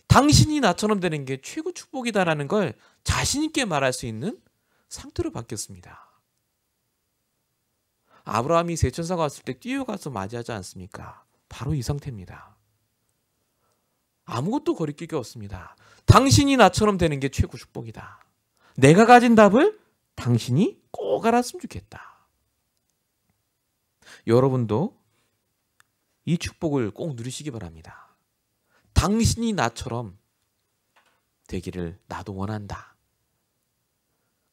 당신이 나처럼 되는 게 최고 축복이다라는 걸 자신 있게 말할 수 있는 상태로 바뀌었습니다. 아브라함이 세천사가 왔을 때 뛰어가서 맞이하지 않습니까? 바로 이 상태입니다. 아무것도 거리낄 게 없습니다. 당신이 나처럼 되는 게 최고 축복이다. 내가 가진 답을 당신이 꼭 알았으면 좋겠다. 여러분도 이 축복을 꼭 누리시기 바랍니다. 당신이 나처럼 되기를 나도 원한다.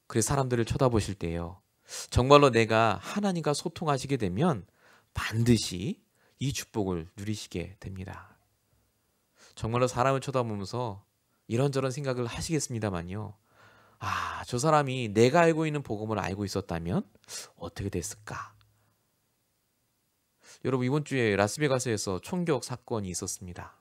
그래서 사람들을 쳐다보실 때요, 정말로 내가 하나님과 소통하시게 되면 반드시 이 축복을 누리시게 됩니다. 정말로 사람을 쳐다보면서 이런저런 생각을 하시겠습니다만요, 아, 저 사람이 내가 알고 있는 복음을 알고 있었다면 어떻게 됐을까? 여러분, 이번 주에 라스베가스에서 총격 사건이 있었습니다.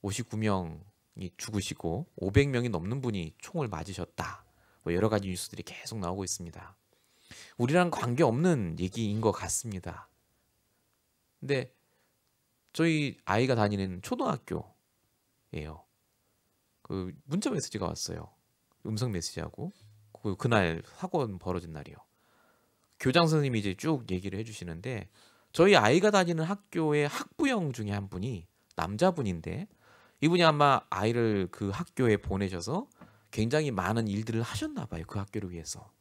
59명이 죽으시고 500명이 넘는 분이 총을 맞으셨다. 뭐 여러 가지 뉴스들이 계속 나오고 있습니다. 우리랑 관계없는 얘기인 것 같습니다. 근데 저희 아이가 다니는 초등학교예요. 그 문자 메시지가 왔어요. 음성 메시지하고 그날 사건 벌어진 날이요. 교장 선생님이 이제 쭉 얘기를 해주시는데 저희 아이가 다니는 학교의 학부형 중에 한 분이 남자분인데 이분이 아마 아이를 그 학교에 보내셔서 굉장히 많은 일들을 하셨나 봐요. 그 학교를 위해서.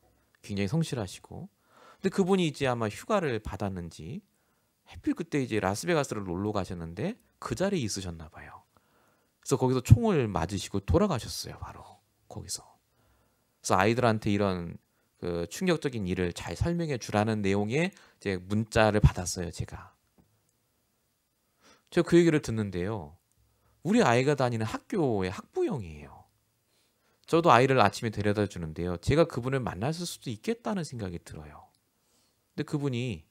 굉장히 성실하시고. 근데 그분이 이제 아마 휴가를 받았는지 하필 그때 이제 라스베가스를 놀러 가셨는데 그 자리에 있으셨나 봐요. 그래서 거기서 총을 맞으시고 돌아가셨어요. 바로 거기서. 그래서 아이들한테 이런 그 충격적인 일을 잘 설명해 주라는 내용의 이제 문자를 받았어요. 제가 그 얘기를 듣는데요. 우리 아이가 다니는 학교의 학부형이에요. 저도 아이를 아침에 데려다 주는데요. 제가 그분을 만났을 수도 있겠다는 생각이 들어요. 근데 그분이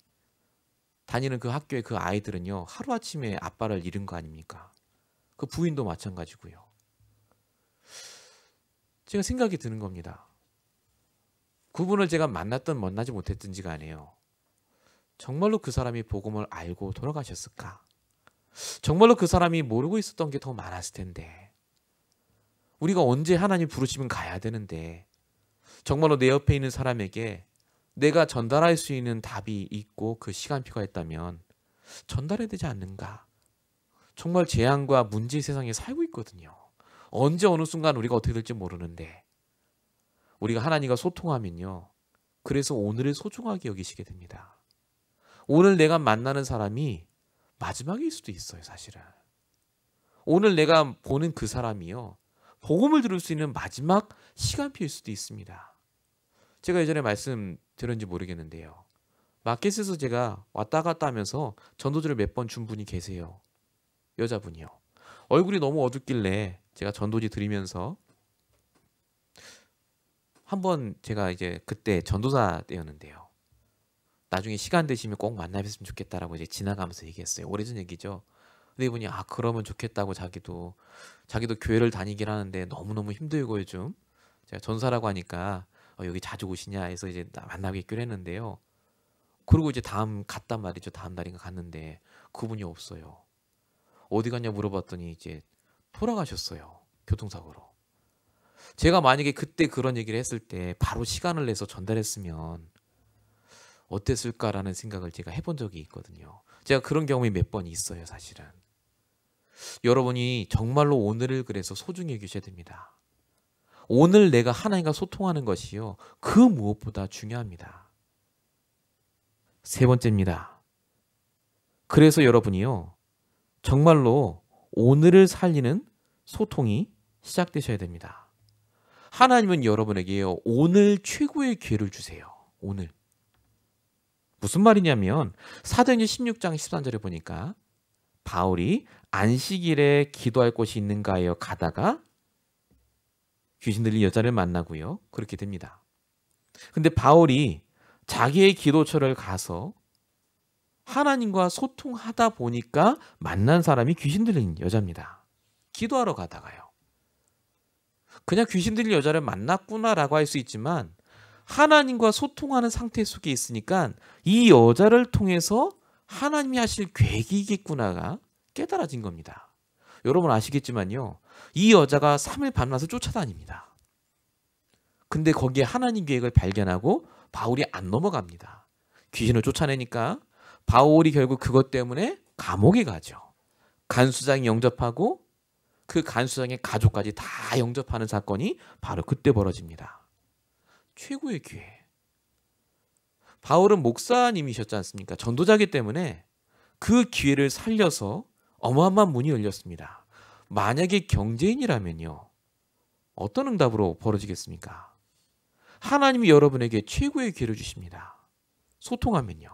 다니는 그 학교의 그 아이들은요. 하루아침에 아빠를 잃은 거 아닙니까? 그 부인도 마찬가지고요. 제가 생각이 드는 겁니다. 그분을 제가 만났든 만나지 못했든지 간에요. 정말로 그 사람이 복음을 알고 돌아가셨을까? 정말로 그 사람이 모르고 있었던 게 더 많았을 텐데 우리가 언제 하나님 부르시면 가야 되는데 정말로 내 옆에 있는 사람에게 내가 전달할 수 있는 답이 있고 그 시간표가 있다면 전달해야 되지 않는가? 정말 재앙과 문제의 세상에 살고 있거든요. 언제 어느 순간 우리가 어떻게 될지 모르는데 우리가 하나님과 소통하면요. 그래서 오늘을 소중하게 여기시게 됩니다. 오늘 내가 만나는 사람이 마지막일 수도 있어요. 사실은. 오늘 내가 보는 그 사람이요. 복음을 들을 수 있는 마지막 시간표일 수도 있습니다. 제가 예전에 말씀드렸는지 모르겠는데요. 마켓에서 제가 왔다 갔다 하면서 전도지를 몇 번 준 분이 계세요. 여자분이요. 얼굴이 너무 어둡길래 제가 전도지 드리면서 한번 제가 이제 그때 전도사 때였는데요. 나중에 시간 되시면 꼭 만나뵀으면 좋겠다라고 이제 지나가면서 얘기했어요. 오래전 얘기죠. 근데 이분이 그러면 좋겠다고 자기도 교회를 다니긴 하는데 너무너무 힘들고 요즘 제가 전사라고 하니까 여기 자주 오시냐 해서 이제 만나뵙기로 했는데요. 그리고 이제 갔단 말이죠. 다음 날인가 갔는데 그분이 없어요. 어디 갔냐 물어봤더니 이제 돌아가셨어요. 교통사고로. 제가 만약에 그때 그런 얘기를 했을 때 바로 시간을 내서 전달했으면 어땠을까라는 생각을 제가 해본 적이 있거든요. 제가 그런 경험이 몇 번 있어요. 사실은. 여러분이 정말로 오늘을 그래서 소중히 여기셔야 됩니다. 오늘 내가 하나님과 소통하는 것이요. 그 무엇보다 중요합니다. 세 번째입니다. 그래서 여러분이요. 정말로 오늘을 살리는 소통이 시작되셔야 됩니다. 하나님은 여러분에게요. 오늘 최고의 기회를 주세요. 오늘. 무슨 말이냐면 사도행전 16장 13절에 보니까 바울이 안식일에 기도할 곳이 있는가 하여 가다가 귀신 들린 여자를 만나고요. 그렇게 됩니다. 근데 바울이 자기의 기도처를 가서 하나님과 소통하다 보니까 만난 사람이 귀신 들린 여자입니다. 기도하러 가다가요. 그냥 귀신 들린 여자를 만났구나라고 할 수 있지만 하나님과 소통하는 상태 속에 있으니까 이 여자를 통해서 하나님이 하실 계획이겠구나가 깨달아진 겁니다. 여러분 아시겠지만요. 이 여자가 3일 밤낮을 쫓아다닙니다. 근데 거기에 하나님 계획을 발견하고 바울이 안 넘어갑니다. 귀신을 쫓아내니까 바울이 결국 그것 때문에 감옥에 가죠. 간수장이 영접하고 그 간수장의 가족까지 다 영접하는 사건이 바로 그때 벌어집니다. 최고의 기회. 바울은 목사님이셨지 않습니까? 전도자이기 때문에 그 기회를 살려서 어마어마한 문이 열렸습니다. 만약에 경제인이라면요. 어떤 응답으로 벌어지겠습니까? 하나님이 여러분에게 최고의 기회를 주십니다. 소통하면요.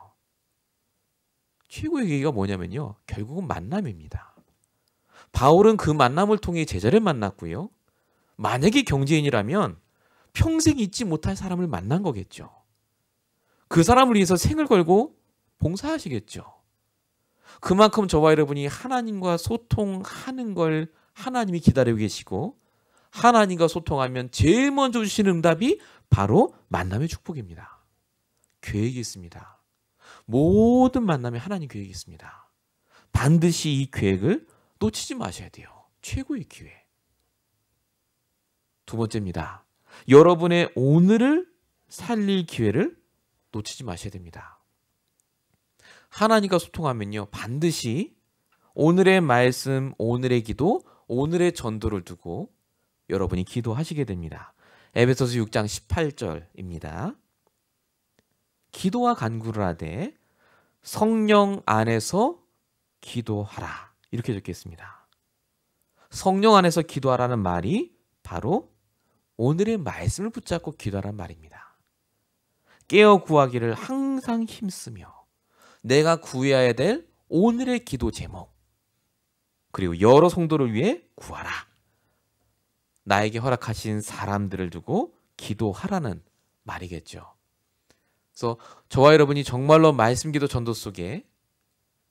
최고의 기회가 뭐냐면요. 결국은 만남입니다. 바울은 그 만남을 통해 제자를 만났고요. 만약에 경제인이라면 평생 잊지 못할 사람을 만난 거겠죠. 그 사람을 위해서 생을 걸고 봉사하시겠죠. 그만큼 저와 여러분이 하나님과 소통하는 걸 하나님이 기다리고 계시고 하나님과 소통하면 제일 먼저 주시는 응답이 바로 만남의 축복입니다. 계획이 있습니다. 모든 만남에 하나님 계획이 있습니다. 반드시 이 계획을 놓치지 마셔야 돼요. 최고의 기회. 두 번째입니다. 여러분의 오늘을 살릴 기회를 놓치지 마셔야 됩니다. 하나님과 소통하면요, 반드시 오늘의 말씀, 오늘의 기도, 오늘의 전도를 두고 여러분이 기도하시게 됩니다. 에베소서 6장 18절입니다. 기도와 간구를 하되 성령 안에서 기도하라. 이렇게 적혀 있습니다. 성령 안에서 기도하라는 말이 바로 오늘의 말씀을 붙잡고 기도하라는 말입니다. 깨어 구하기를 항상 힘쓰며 내가 구해야 될 오늘의 기도 제목, 그리고 여러 성도를 위해 구하라. 나에게 허락하신 사람들을 두고 기도하라는 말이겠죠. 그래서 저와 여러분이 정말로 말씀, 기도, 전도 속에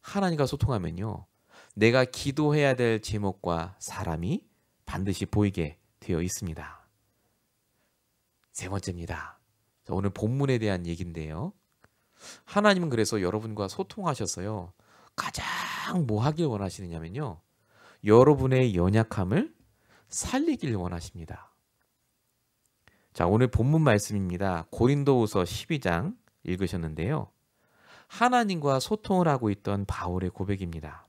하나님과 소통하면요, 내가 기도해야 될 제목과 사람이 반드시 보이게 되어 있습니다. 세 번째입니다. 오늘 본문에 대한 얘기인데요. 하나님은 그래서 여러분과 소통하셔서요, 가장 뭐 하길 원하시느냐면요, 여러분의 연약함을 살리길 원하십니다. 자, 오늘 본문 말씀입니다. 고린도후서 12장 읽으셨는데요. 하나님과 소통을 하고 있던 바울의 고백입니다.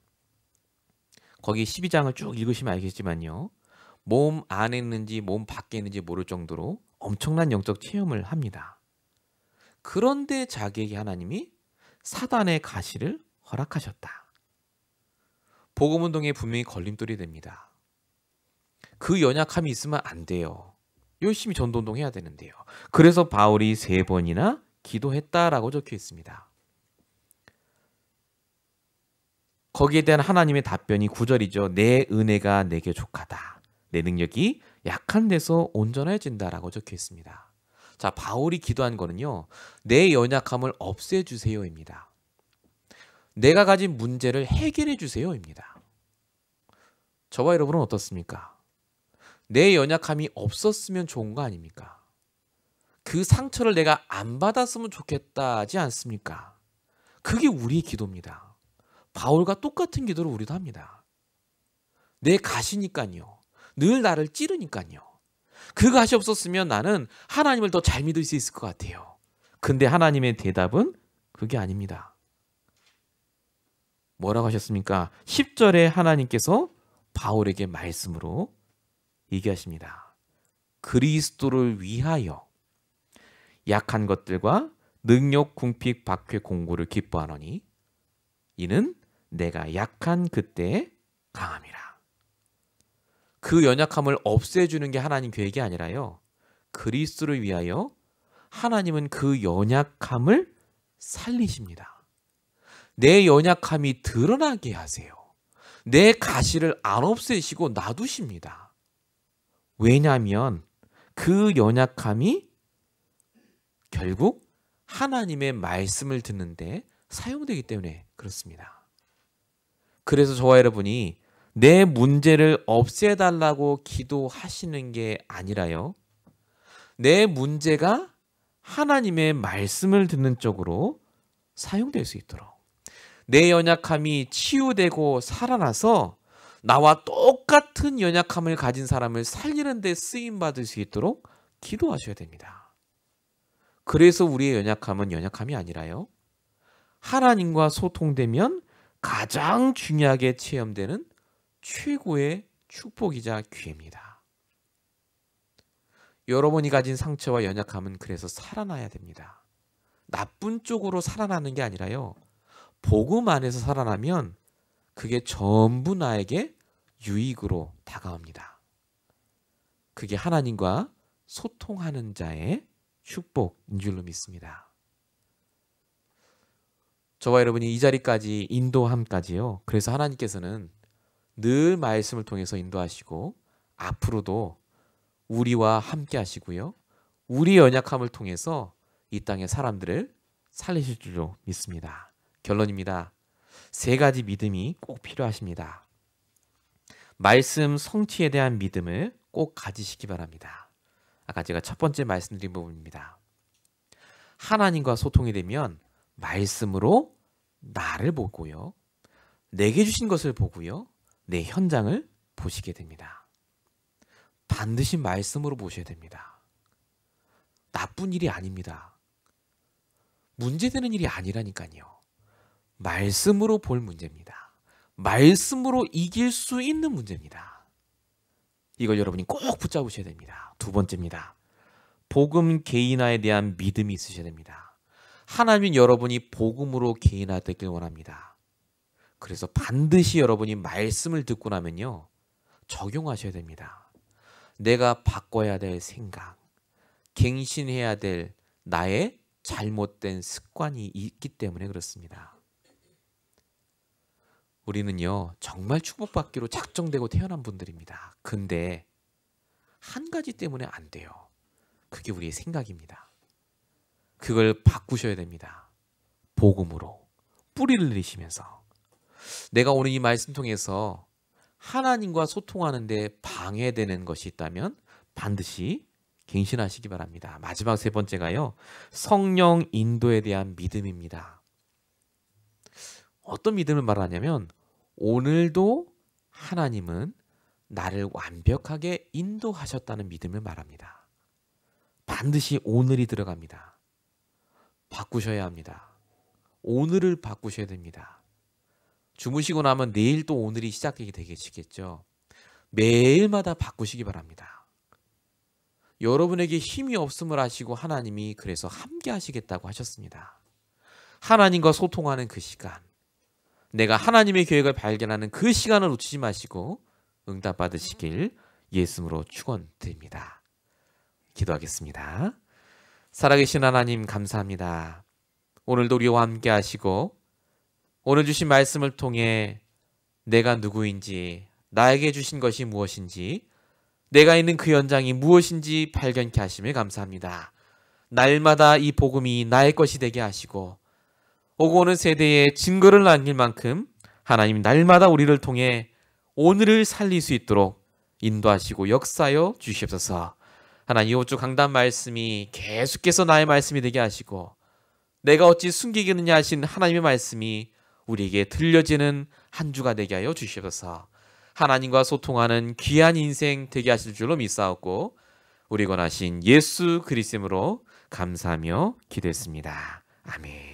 거기 12장을 쭉 읽으시면 알겠지만요, 몸 안에 있는지 몸 밖에 있는지 모를 정도로 엄청난 영적 체험을 합니다. 그런데 자기에게 하나님이 사단의 가시를 허락하셨다. 복음운동에 분명히 걸림돌이 됩니다. 그 연약함이 있으면 안 돼요. 열심히 전도운동 해야 되는데요. 그래서 바울이 3번이나 기도했다라고 적혀 있습니다. 거기에 대한 하나님의 답변이 9절이죠. 내 은혜가 내게 족하다. 내 능력이 약한 데서 온전해진다라고 적혀 있습니다. 자, 바울이 기도한 거는요, 내 연약함을 없애주세요입니다. 내가 가진 문제를 해결해 주세요입니다. 저와 여러분은 어떻습니까? 내 연약함이 없었으면 좋은 거 아닙니까? 그 상처를 내가 안 받았으면 좋겠다 하지 않습니까? 그게 우리의 기도입니다. 바울과 똑같은 기도를 우리도 합니다. 내 가시니까요. 늘 나를 찌르니까요. 그 가시 없었으면 나는 하나님을 더 잘 믿을 수 있을 것 같아요. 근데 하나님의 대답은 그게 아닙니다. 뭐라고 하셨습니까? 10절에 하나님께서 바울에게 말씀으로 얘기하십니다. 그리스도를 위하여 약한 것들과 능력, 궁핍, 박해, 공고를 기뻐하노니 이는 내가 약한 그때에 강함이라. 그 연약함을 없애주는 게 하나님 계획이 아니라요, 그리스도를 위하여 하나님은 그 연약함을 살리십니다. 내 연약함이 드러나게 하세요. 내 가시를 안 없애시고 놔두십니다. 왜냐하면 그 연약함이 결국 하나님의 말씀을 듣는데 사용되기 때문에 그렇습니다. 그래서 저와 여러분이 내 문제를 없애달라고 기도하시는 게 아니라요, 내 문제가 하나님의 말씀을 듣는 쪽으로 사용될 수 있도록, 내 연약함이 치유되고 살아나서 나와 똑같은 연약함을 가진 사람을 살리는 데 쓰임받을 수 있도록 기도하셔야 됩니다. 그래서 우리의 연약함은 연약함이 아니라요, 하나님과 소통되면 가장 중요하게 체험되는 최고의 축복이자 기회입니다. 여러분이 가진 상처와 연약함은 그래서 살아나야 됩니다. 나쁜 쪽으로 살아나는 게 아니라요, 복음 안에서 살아나면 그게 전부 나에게 유익으로 다가옵니다. 그게 하나님과 소통하는 자의 축복인 줄로 믿습니다. 저와 여러분이 이 자리까지 인도함까지요, 그래서 하나님께서는 늘 말씀을 통해서 인도하시고 앞으로도 우리와 함께 하시고요, 우리의 연약함을 통해서 이 땅의 사람들을 살리실 줄로 믿습니다. 결론입니다. 3가지 믿음이 꼭 필요하십니다. 말씀 성취에 대한 믿음을 꼭 가지시기 바랍니다. 아까 제가 첫 번째 말씀드린 부분입니다. 하나님과 소통이 되면 말씀으로 나를 보고요, 내게 주신 것을 보고요, 내 현장을 보시게 됩니다. 반드시 말씀으로 보셔야 됩니다. 나쁜 일이 아닙니다. 문제되는 일이 아니라니까요. 말씀으로 볼 문제입니다. 말씀으로 이길 수 있는 문제입니다. 이걸 여러분이 꼭 붙잡으셔야 됩니다. 두 번째입니다. 복음 개인화에 대한 믿음이 있으셔야 됩니다. 하나님은 여러분이 복음으로 개인화되길 원합니다. 그래서 반드시 여러분이 말씀을 듣고 나면요, 적용하셔야 됩니다. 내가 바꿔야 될 생각, 갱신해야 될 나의 잘못된 습관이 있기 때문에 그렇습니다. 우리는요, 정말 축복받기로 작정되고 태어난 분들입니다. 근데 한 가지 때문에 안 돼요. 그게 우리의 생각입니다. 그걸 바꾸셔야 됩니다. 복음으로 뿌리를 내리시면서. 내가 오늘 이 말씀 통해서 하나님과 소통하는 데 방해되는 것이 있다면 반드시 갱신하시기 바랍니다. 마지막 세 번째가요, 성령 인도에 대한 믿음입니다. 어떤 믿음을 말하냐면, 오늘도 하나님은 나를 완벽하게 인도하셨다는 믿음을 말합니다. 반드시 오늘이 들어갑니다. 바꾸셔야 합니다. 오늘을 바꾸셔야 됩니다. 주무시고 나면 내일 또 오늘이 시작되게 되겠죠. 매일마다 바꾸시기 바랍니다. 여러분에게 힘이 없음을 아시고 하나님이 그래서 함께 하시겠다고 하셨습니다. 하나님과 소통하는 그 시간, 내가 하나님의 계획을 발견하는 그 시간을 놓치지 마시고 응답 받으시길 예수님으로 축원드립니다. 기도하겠습니다. 살아계신 하나님, 감사합니다. 오늘도 우리와 함께 하시고 오늘 주신 말씀을 통해 내가 누구인지, 나에게 주신 것이 무엇인지, 내가 있는 그 현장이 무엇인지 발견케 하심에 감사합니다. 날마다 이 복음이 나의 것이 되게 하시고 오고 오는 세대에 증거를 남길 만큼 하나님 날마다 우리를 통해 오늘을 살릴 수 있도록 인도하시고 역사하여 주시옵소서. 하나님, 이번 주 강단 말씀이 계속해서 나의 말씀이 되게 하시고 내가 어찌 숨기겠느냐 하신 하나님의 말씀이 우리에게 들려지는 한 주가 되게 하여 주시옵소서. 하나님과 소통하는 귀한 인생 되게 하실 줄로 믿사옵고 우리 권하신 예수 그리스도로 감사하며 기도했습니다. 아멘.